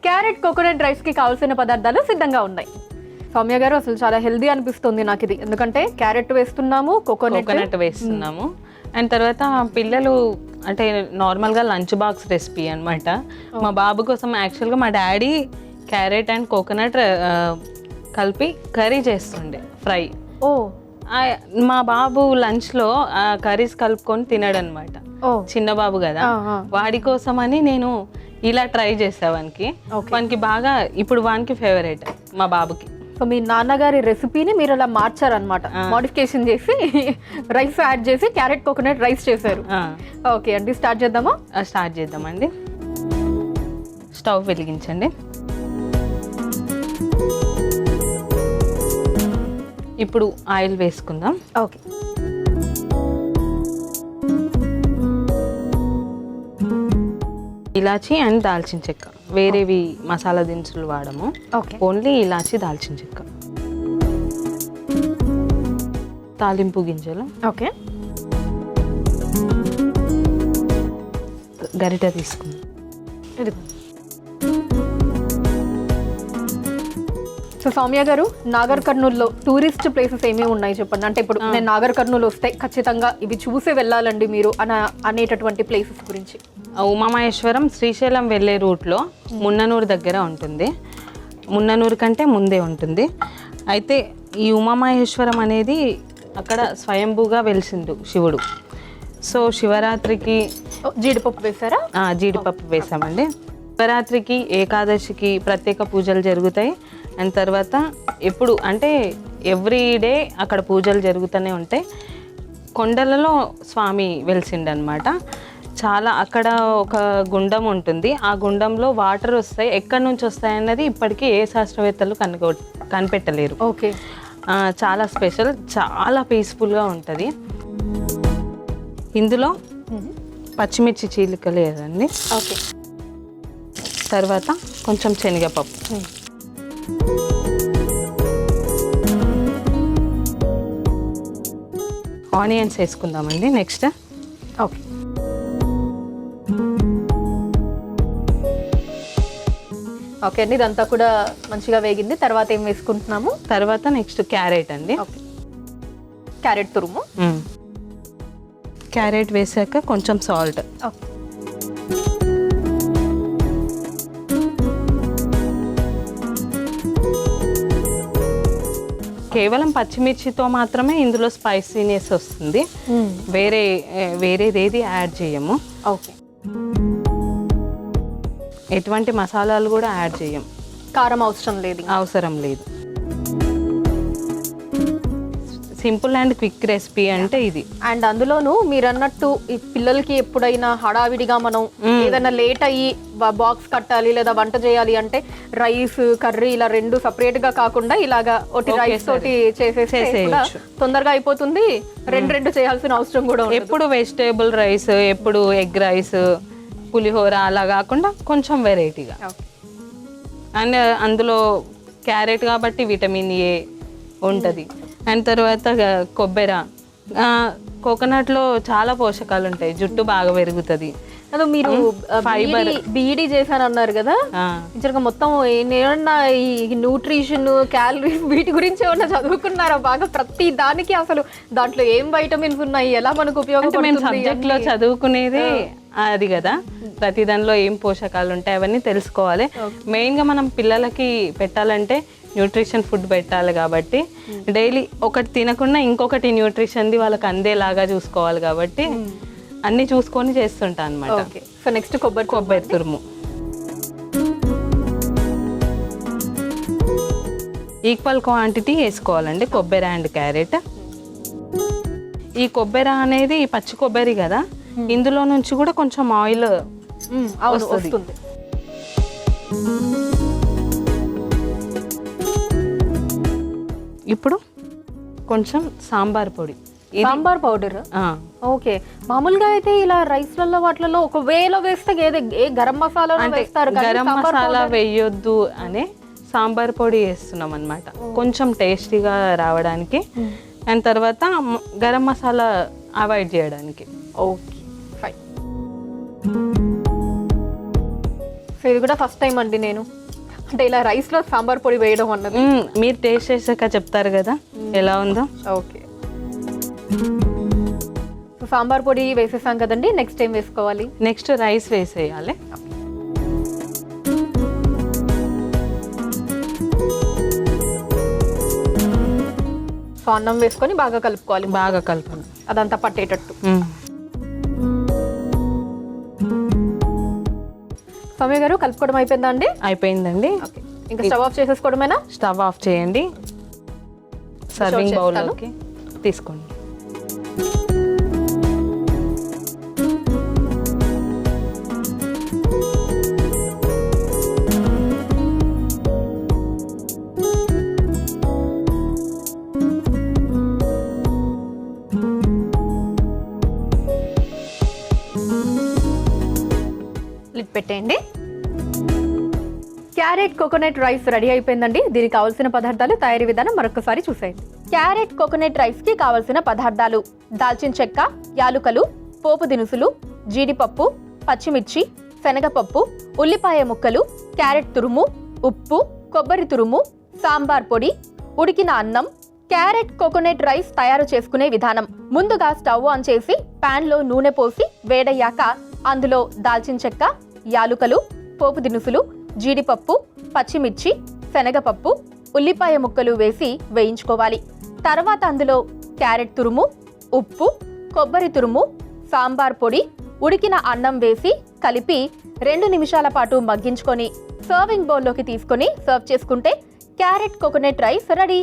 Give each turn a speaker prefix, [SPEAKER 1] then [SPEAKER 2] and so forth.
[SPEAKER 1] Carrot coconut రైస్కి కావాల్సిన పదార్థాలు సిద్ధంగా ఉన్నాయి. సౌమ్య గారు, అసలు చాలా హెల్దీ అనిపిస్తుంది నాకు ఇది, ఎందుకంటే క్యారెట్ వేస్తున్నాము, కోకోనట్
[SPEAKER 2] వేస్తున్నాము. అండ్ తర్వాత పిల్లలు అంటే నార్మల్గా లంచ్ బాక్స్ రెసిపీ అనమాట. మా బాబు కోసం యాక్చువల్గా మా డాడీ క్యారెట్ అండ్ కోకోనట్ కలిపి కర్రీ చేస్తుండే, ఫ్రై.
[SPEAKER 1] ఓ,
[SPEAKER 2] మా బాబు లంచ్లో కర్రీస్ కలుపుకొని తినడు అనమాట. చిన్న బాబు కదా, వాడి కోసం అని నేను ఇలా ట్రై చేసా. వానికి బాగా ఇప్పుడు వానికి ఫేవరెట్ మా బాబుకి.
[SPEAKER 1] సో మీ నాన్నగారి రెసిపీని మీరు అలా మార్చారనమాట, మోడిఫికేషన్ చేసి రైస్ యాడ్ చేసి క్యారెట్ కోకోనట్ రైస్ చేశారు. ఓకే అండి, స్టార్ట్ చేద్దామా?
[SPEAKER 2] స్టార్ట్ చేద్దామండి. స్టవ్ వెలిగించండి. ఇప్పుడు ఆయిల్ వేసుకుందాం.
[SPEAKER 1] ఓకే.
[SPEAKER 2] ఇలాచి అండ్ దాల్చిన చెక్క, వేరేవి మసాలా దినుసులు వాడము. ఓన్లీ ఇలాచి, దాల్చిన చెక్క, తాలింపు గింజలు.
[SPEAKER 1] ఓకే.
[SPEAKER 2] గరిట తీసుకుందాం.
[SPEAKER 1] సో సౌమ్య గారు, నాగర్ కర్నూలులో టూరిస్ట్ ప్లేసెస్ ఏమేమి ఉన్నాయి చెప్పండి. అంటే ఇప్పుడు నేను నాగర్ కర్నూలు వస్తే ఖచ్చితంగా ఇవి చూసి వెళ్ళాలండి మీరు అనేటటువంటి ప్లేసెస్ గురించి.
[SPEAKER 2] ఉమామహేశ్వరం శ్రీశైలం వెళ్ళే రూట్లో మున్ననూరు దగ్గర ఉంటుంది. మున్ననూరు కంటే ముందే ఉంటుంది. అయితే ఈ ఉమామహేశ్వరం అనేది అక్కడ స్వయంభూగా వెలిసిండు శివుడు. సో శివరాత్రికి
[SPEAKER 1] జీడిపప్పు వేసారా?
[SPEAKER 2] జీడిపప్పు వేసామండి. శివరాత్రికి, ఏకాదశికి ప్రత్యేక పూజలు జరుగుతాయి. అండ్ తర్వాత ఎప్పుడు అంటే ఎవ్రీ డే అక్కడ పూజలు జరుగుతూనే ఉంటాయి. కొండలలో స్వామి వెలిసిండనమాట. చాలా అక్కడ ఒక గుండం ఉంటుంది. ఆ గుండంలో వాటర్ వస్తాయి. ఎక్కడి నుంచి వస్తాయి అన్నది ఇప్పటికీ ఏ శాస్త్రవేత్తలు కనిపెట్టలేరు.
[SPEAKER 1] ఓకే.
[SPEAKER 2] చాలా స్పెషల్, చాలా పీస్ఫుల్గా ఉంటుంది. ఇందులో పచ్చిమిర్చి చీలికలు వేయండి.
[SPEAKER 1] ఓకే.
[SPEAKER 2] తర్వాత కొంచెం శనగపప్పు, ఆనియన్స్ వేసుకుందామండి. Next
[SPEAKER 1] okay. ఓకే అండి, ఇదంతా కూడా మంచిగా వేగింది. తర్వాత ఏం వేసుకుంటున్నాము?
[SPEAKER 2] తర్వాత నెక్స్ట్ క్యారెట్ అండి.
[SPEAKER 1] ఓకే. క్యారెట్ తురుము.
[SPEAKER 2] క్యారెట్ వేసాక కొంచెం సాల్ట్.
[SPEAKER 1] ఓకే.
[SPEAKER 2] కేవలం పచ్చిమిర్చితో మాత్రమే ఇందులో స్పైసీనెస్ వస్తుంది. వేరేదేది యాడ్ చేయము.
[SPEAKER 1] ఓకే.
[SPEAKER 2] ఎటువంటి మసాలాలు కూడా యాడ్ చేయం.
[SPEAKER 1] కారం అవసరం లేదు.
[SPEAKER 2] సింపుల్ అండ్ క్విక్ రెసిపీ అంటే ఇది.
[SPEAKER 1] అండ్ అందులోనూ మీరు అన్నట్టు ఈ పిల్లలకి ఎప్పుడైనా హడావిడిగా మనం ఏదైనా లేట్ అయ్యి బాక్స్ కట్టాలి లేదా వంట చేయాలి అంటే రైస్, కర్రీ ఇలా రెండు సపరేట్ గా కాకుండా ఇలాగా ఒకటి రైస్ తోటి చేసేసి తొందరగా అయిపోతుంది. రెండు చేయాల్సిన అవసరం కూడా ఉండదు.
[SPEAKER 2] ఎప్పుడు వెజిటేబుల్ రైస్, ఎప్పుడు ఎగ్ రైస్, పులిహోర అలా కాకుండా కొంచెం వెరైటీగా. అండ్ అందులో క్యారెట్ కాబట్టి విటమిన్ ఏ ఉంటుంది. అండ్ తర్వాత కొబ్బరి, కోకోనట్లో చాలా పోషకాలు ఉంటాయి. జుట్టు బాగా పెరుగుతుంది.
[SPEAKER 1] అదో మీరు ఫైబర్ బీఈడీ చేశాను అన్నారు కదా, నిజంగా మొత్తం ఏమన్నా ఈ న్యూట్రిషన్, క్యాలరీస్ వీటి గురించి ఏమన్నా చదువుకున్నారా బాగా? ప్రతి దానికి అసలు దాంట్లో ఏం వైటమిన్స్ ఉన్నాయి, ఎలా మనకు ఉపయోగపడుతుంది?
[SPEAKER 2] సబ్జెక్ట్ లో చదువుకునేది అది కదా, ప్రతి దానిలో ఏం పోషకాలు ఉంటాయి అవన్నీ తెలుసుకోవాలి. మెయిన్ గా మనం పిల్లలకి పెట్టాలంటే న్యూట్రిషన్ ఫుడ్ పెట్టాలి కాబట్టి డైలీ ఒకటి తినకుండా ఇంకొకటి న్యూట్రిషన్ది వాళ్ళకి అందేలాగా చూసుకోవాలి కాబట్టి అన్ని చూసుకొని చేస్తుంటా అనమాట.
[SPEAKER 1] సో నెక్స్ట్ కొబ్బరి
[SPEAKER 2] తురుము. ఈక్వల్ క్వాంటిటీ వేసుకోవాలండి కొబ్బరి అండ్ క్యారెట్. ఈ కొబ్బరి అనేది పచ్చి కొబ్బరి కదా, ఇందులో నుంచి కూడా కొంచెం ఆయిల్ వస్తుంది. ఇప్పుడు కొంచెం సాంబార్ పొడి,
[SPEAKER 1] సాంబార్ పౌడర్. ఓకే. మామూలుగా అయితే ఇలా రైస్లలో వాటిలలో ఒకవేళ వేస్తే ఏ గరం మసాలా వేస్తారు,
[SPEAKER 2] గరం మసాలా వేయొద్దు అనే సాంబార్ పొడి వేస్తున్నాం అనమాట, కొంచెం టేస్టీగా రావడానికి. అండ్ తర్వాత గరం మసాలా అవాయిడ్ చేయడానికి.
[SPEAKER 1] Okay fine. సో ఇది కూడా ఫస్ట్ టైం అండి నేను, అంటే ఇలా రైస్లో సాంబార్ పొడి వేయడం అన్నది.
[SPEAKER 2] మీరు టేస్ట్ చేసాక చెప్తారు కదా ఎలా ఉందో.
[SPEAKER 1] ఓకే, సో సాంబార్ పొడి వేసేసాం కదండి, నెక్స్ట్ ఏం వేసుకోవాలి?
[SPEAKER 2] నెక్స్ట్ రైస్ వేసేయాలి.
[SPEAKER 1] సో అన్నం వేసుకొని బాగా కలుపుకోవాలి,
[SPEAKER 2] బాగా కలపండి
[SPEAKER 1] అదంతా పట్టేటట్టు. సౌమ్య గారు కలుపుకోవడం అయిపోయిందా అండి?
[SPEAKER 2] అయిపోయిందండి.
[SPEAKER 1] ఓకే, ఇంకా స్టవ్ ఆఫ్ చేసేసుకోవడమేనా?
[SPEAKER 2] స్టవ్ ఆఫ్ చేయండి, సర్వింగ్ బౌల్లోకి తీసుకోండి.
[SPEAKER 1] లిడ్ పెట్టేయండి. క్యారెట్ కోకోనట్ రైస్ రెడీ అయిపోయిందండి. దీనికి కావాల్సిన పదార్థాలు, తయారీ విధానం మరొకసారి చూసేయండి. క్యారెట్ కోకోనట్ రైస్ కి కావాల్సిన పదార్థాలు: దాల్చిన చెక్క, యాలుకలు, పోపు దినుసులు, జీడిపప్పు, పచ్చిమిర్చి, శనగపప్పు, ఉల్లిపాయ ముక్కలు, క్యారెట్ తురుము, ఉప్పు, కొబ్బరి తురుము, సాంబార్ పొడి, ఉడికిన అన్నం. క్యారెట్ కోకోనట్ రైస్ తయారు చేసుకునే విధానం: ముందుగా స్టవ్ ఆన్ చేసి పాన్ లో నూనె పోసి వేడయ్యాక అందులో దాల్చిన చెక్క, యాలుకలు, పోపు దినుసులు, జీడిపప్పు, పచ్చిమిర్చి, శనగపప్పు, ఉల్లిపాయ ముక్కలు వేసి వేయించుకోవాలి. తర్వాత అందులో క్యారెట్ తురుము, ఉప్పు, కొబ్బరి తురుము, సాంబార్ పొడి, ఉడికిన అన్నం వేసి కలిపి 2 నిమిషాల పాటు మగ్గించుకొని సర్వింగ్ బౌల్లోకి తీసుకొని సర్వ్ చేసుకుంటే క్యారెట్ కోకోనట్ రైస్ రెడీ.